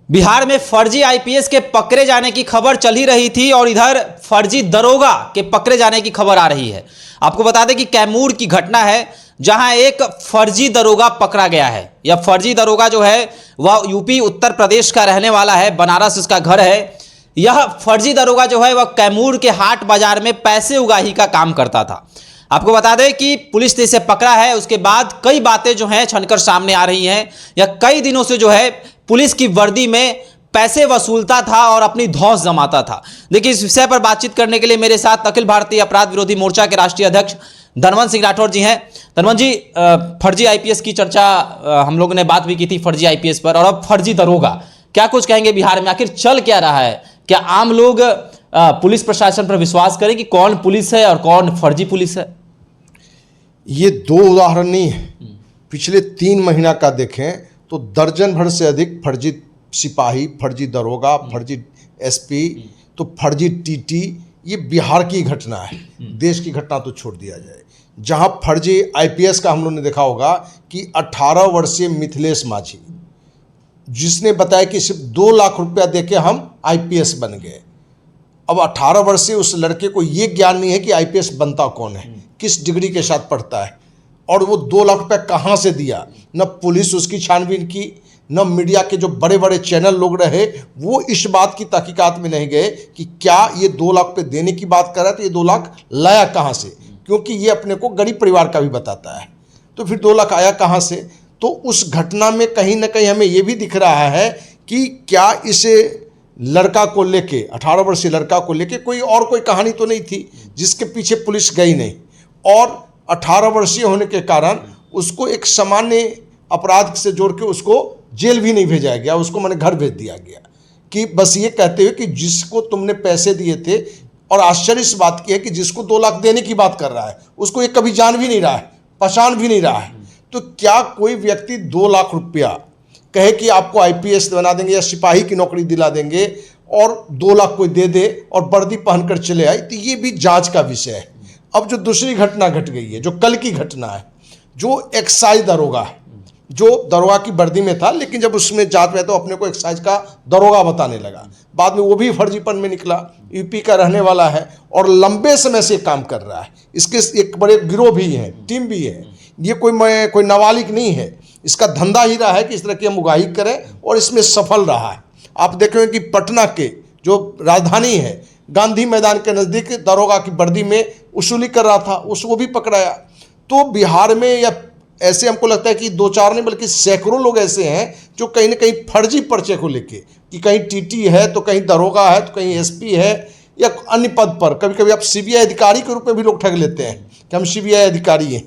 बिहार में फर्जी आईपीएस के पकड़े जाने की खबर चल ही रही थी और इधर फर्जी दरोगा के पकड़े जाने की खबर आ रही है। आपको बता दें कि कैमूर की घटना है जहां एक फर्जी दरोगा पकड़ा गया है। यह फर्जी दरोगा जो है वह यूपी उत्तर प्रदेश का रहने वाला है, बनारस इसका घर है। यह फर्जी दरोगा जो है वह कैमूर के हाट बाजार में पैसे उगाही का काम करता था। आपको बता दें कि पुलिस ने इसे पकड़ा है। उसके बाद कई बातें जो हैं छनकर सामने आ रही हैं। यह कई दिनों से जो है पुलिस की वर्दी में पैसे वसूलता था और अपनी धौंस जमाता था। देखिए, इस विषय पर बातचीत करने के लिए मेरे साथ अखिल भारतीय अपराध विरोधी मोर्चा के राष्ट्रीय अध्यक्ष धनवंत सिंह राठौर जी हैं। धनवंत जी, फर्जी आईपीएस की चर्चा हम लोगों ने बात भी की थी फर्जी आईपीएस पर, और अब फर्जी दरोगा, क्या कुछ कहेंगे बिहार में आखिर चल क्या रहा है? क्या आम लोग पुलिस प्रशासन पर विश्वास करें कि कौन पुलिस है और कौन फर्जी पुलिस है? ये दो उदाहरण नहीं है। पिछले 3 महीना का देखें तो दर्जन भर से अधिक फर्जी सिपाही, फर्जी दरोगा, फर्जी एसपी, तो फर्जी टीटी, ये बिहार की घटना है। देश की घटना तो छोड़ दिया जाए। जहां फर्जी आईपीएस का हम लोगों ने देखा होगा कि 18 वर्षीय मिथिलेश माझी, जिसने बताया कि सिर्फ 2 लाख रुपया देके हम आईपीएस बन गए। अब 18 वर्षीय उस लड़के को ये ज्ञान नहीं है कि आईपीएस बनता कौन है, किस डिग्री के साथ पढ़ता है, और वो 2 लाख रुपया कहाँ से दिया। न पुलिस उसकी छानबीन की, न मीडिया के जो बड़े बड़े चैनल लोग रहे वो इस बात की तहकीकात में नहीं गए कि क्या ये 2 लाख रुपये देने की बात कर रहा है तो ये 2 लाख लाया कहाँ से, क्योंकि ये अपने को गरीब परिवार का भी बताता है। तो फिर 2 लाख आया कहाँ से? तो उस घटना में कहीं ना कहीं हमें ये भी दिख रहा है कि क्या इसे लड़का को लेके, 18 वर्षीय लड़का को लेके कोई कहानी तो नहीं थी जिसके पीछे पुलिस गई नहीं, और 18 वर्षीय होने के कारण उसको एक सामान्य अपराध से जोड़ के उसको जेल भी नहीं भेजा गया, उसको मैंने घर भेज दिया गया कि बस ये कहते हुए कि जिसको तुमने पैसे दिए थे, और आश्चर्य इस बात की है कि जिसको 2 लाख देने की बात कर रहा है उसको ये कभी जान भी नहीं रहा है, पहचान भी नहीं रहा है। तो क्या कोई व्यक्ति 2 लाख रुपया कहे कि आपको आईपीएस बना देंगे या सिपाही की नौकरी दिला देंगे और 2 लाख कोई दे दे और वर्दी पहनकर चले आए, तो ये भी जांच का विषय है। अब जो दूसरी घटना घट गई है, जो कल की घटना है, जो एक्साइज दरोगा है, जो दरोगा की वर्दी में था, लेकिन जब उसमें जांच में तो अपने को एक्साइज का दरोगा बताने लगा। बाद में वो भी फर्जीपन में निकला। यूपी का रहने वाला है और लंबे समय से काम कर रहा है। इसके एक बड़े गिरोह भी हैं, टीम भी है। ये कोई नाबालिग नहीं है। इसका धंधा ही रहा है कि इस तरह की हम उगाही करें, और इसमें सफल रहा है। आप देखेंगे कि पटना के जो राजधानी है, गांधी मैदान के नज़दीक दरोगा की वर्दी में वसूली कर रहा था, उसको भी पकड़ाया। तो बिहार में या ऐसे हमको लगता है कि 2-4 नहीं बल्कि सैकड़ों लोग ऐसे हैं जो कहीं ना कहीं फर्जी पर्चे को लेके, कि कहीं टीटी है तो कहीं दरोगा है तो कहीं एसपी है या अन्य पद पर। कभी कभी आप सीबीआई अधिकारी के रूप में भी लोग ठग लेते हैं कि हम सीबीआई अधिकारी हैं,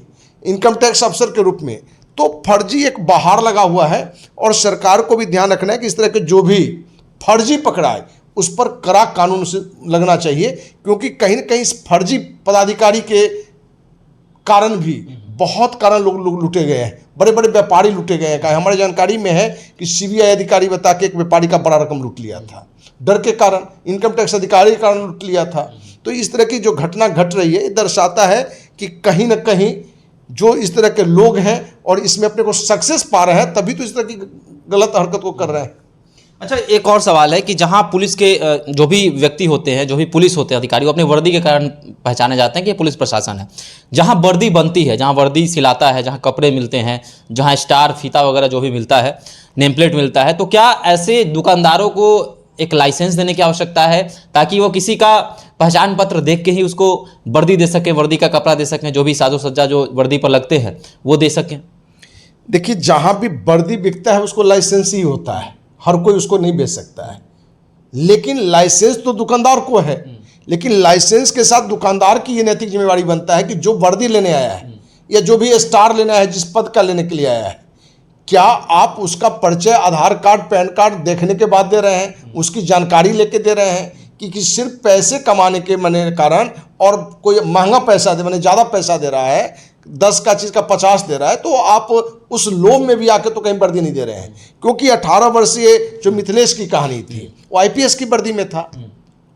इनकम टैक्स अफसर के रूप में। तो फर्जी एक बाहर लगा हुआ है, और सरकार को भी ध्यान रखना है कि इस तरह के जो भी फर्जी पकड़ाए उस पर कड़ा कानून से लगना चाहिए, क्योंकि कहीं ना कहीं इस फर्जी पदाधिकारी के कारण भी बहुत कारण लोग लूटे गए हैं। बड़े बड़े व्यापारी लूटे गए हैं। हमारी जानकारी में है कि सीबीआई अधिकारी बता के एक व्यापारी का बड़ा रकम लूट लिया था, डर के कारण, इनकम टैक्स अधिकारी के कारण लूट लिया था। तो इस तरह की जो घटना घट रही है, ये दर्शाता है कि कहीं ना कहीं जो इस तरह के लोग हैं और इसमें अपने को सक्सेस पा रहे हैं, तभी तो इस तरह की गलत हरकत को कर रहे हैं। अच्छा, एक और सवाल है कि जहां पुलिस के जो भी व्यक्ति होते हैं, जो भी पुलिस होते हैं अधिकारी, वो अपने वर्दी के कारण पहचाने जाते हैं कि ये पुलिस प्रशासन है। जहां वर्दी बनती है, जहां वर्दी सिलाता है, जहां कपड़े मिलते हैं, जहां स्टार, फीता वगैरह जो भी मिलता है, नेम प्लेट मिलता है, तो क्या ऐसे दुकानदारों को एक लाइसेंस देने की आवश्यकता है ताकि वो किसी का पहचान पत्र देख के ही उसको वर्दी दे सकें, वर्दी का कपड़ा दे सकें, जो भी साजो सज्जा जो वर्दी पर लगते हैं वो दे सकें? देखिए, जहां भी वर्दी बिकता है उसको लाइसेंस ही होता है, हर कोई उसको नहीं बेच सकता है। लेकिन लाइसेंस तो दुकानदार को है, लेकिन लाइसेंस के साथ दुकानदार की ये नैतिक जिम्मेवारी बनता है कि जो वर्दी लेने आया है या जो भी स्टार लेना है, जिस पद का लेने के लिए आया है, क्या आप उसका परिचय, आधार कार्ड, पैन कार्ड देखने के बाद दे रहे हैं, उसकी जानकारी लेके दे रहे हैं, कि सिर्फ पैसे कमाने के मने कारण और कोई महंगा पैसा दे, मैंने ज़्यादा पैसा दे रहा है, 10 का चीज़ का 50 दे रहा है, तो आप उस लोभ में भी आके तो कहीं वर्दी नहीं दे रहे हैं। क्योंकि 18 वर्षीय जो मिथिलेश की कहानी थी वो आईपीएस की वर्दी में था,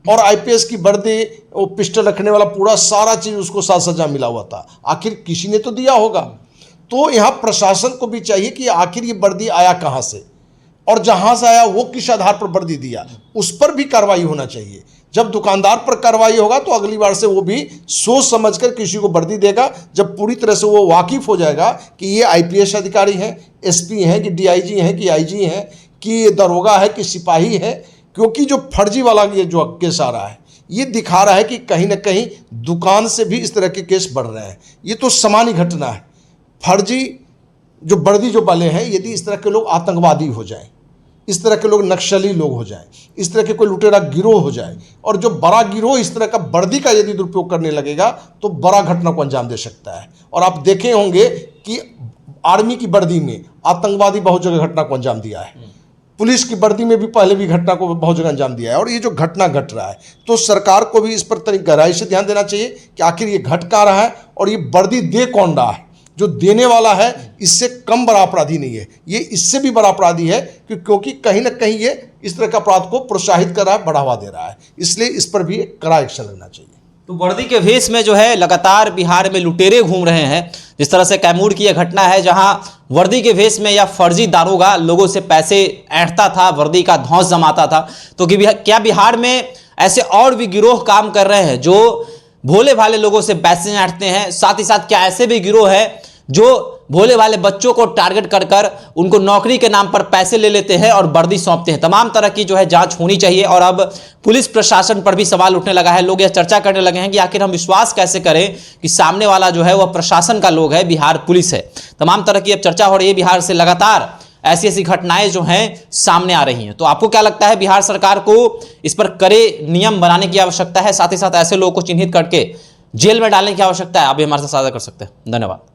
और आईपीएस की वर्दी, वो पिस्टल रखने वाला पूरा सारा चीज़ उसको साज सज्जा मिला हुआ था। आखिर किसी ने तो दिया होगा। तो यहाँ प्रशासन को भी चाहिए कि आखिर ये वर्दी आया कहाँ से, और जहां से आया वो किस आधार पर वर्दी दिया, उस पर भी कार्रवाई होना चाहिए। जब दुकानदार पर कार्रवाई होगा तो अगली बार से वो भी सोच समझकर किसी को वर्दी देगा, जब पूरी तरह से वो वाकिफ हो जाएगा कि ये आईपीएस अधिकारी हैं, एसपी हैं कि डीआईजी हैं कि आईजी हैं कि ये दरोगा है कि सिपाही है। क्योंकि जो फर्जी वाला ये जो केस आ रहा है ये दिखा रहा है कि कहीं ना कहीं दुकान से भी इस तरह के केस बढ़ रहे हैं। ये तो सामान्य घटना है। फर्जी जो वर्दी जो वाले हैं, यदि इस तरह के लोग आतंकवादी हो जाएं, इस तरह के लोग नक्सली लोग हो जाएं, इस तरह के कोई लुटेरा गिरोह हो जाए और जो बड़ा गिरोह इस तरह का वर्दी का यदि दुरुपयोग करने लगेगा तो बड़ा घटना को अंजाम दे सकता है। और आप देखे होंगे कि आर्मी की वर्दी में आतंकवादी बहुत जगह घटना को अंजाम दिया है, पुलिस की वर्दी में भी पहले भी घटना को बहुत जगह अंजाम दिया है। और ये जो घटना घट रहा है तो सरकार को भी इस पर तनिक गहराई से ध्यान देना चाहिए कि आखिर ये घट कहाँ रहा है और ये वर्दी दे कौन रहा है। जो देने वाला है इससे कम बड़ा अपराधी नहीं है, ये इससे भी बड़ा अपराधी है क्योंकि कहीं ना कहीं ये इस तरह का अपराध को प्रोत्साहित कर रहा है, बढ़ावा दे रहा है। इसलिए इस पर भी एक कड़ा एक्शन लेना चाहिए। तो वर्दी के भेष में जो है लगातार बिहार में लुटेरे घूम रहे हैं। जिस तरह से कैमूर की यह घटना है जहां वर्दी के भेष में यह फर्जी दारोगा लोगों से पैसे ऐंठता था, वर्दी का धौंस जमाता था। तो क्या बिहार में ऐसे और भी गिरोह काम कर रहे हैं जो भोले भाले लोगों से पैसे ऐंठते हैं? साथ ही साथ क्या ऐसे भी गिरोह है जो भोले वाले बच्चों को टारगेट कर कर उनको नौकरी के नाम पर पैसे ले लेते हैं और वर्दी सौंपते हैं? तमाम तरह की जो है जांच होनी चाहिए। और अब पुलिस प्रशासन पर भी सवाल उठने लगा है। लोग यह चर्चा करने लगे हैं कि आखिर हम विश्वास कैसे करें कि सामने वाला जो है वह प्रशासन का लोग है, बिहार पुलिस है। तमाम तरह की अब चर्चा हो रही है। बिहार से लगातार ऐसी ऐसी घटनाएं जो हैं सामने आ रही हैं। तो आपको क्या लगता है, बिहार सरकार को इस पर कड़े नियम बनाने की आवश्यकता है, साथ ही साथ ऐसे लोगों को चिन्हित करके जेल में डालने की आवश्यकता है? आप भी हमारे साथ साझा कर सकते हैं। धन्यवाद।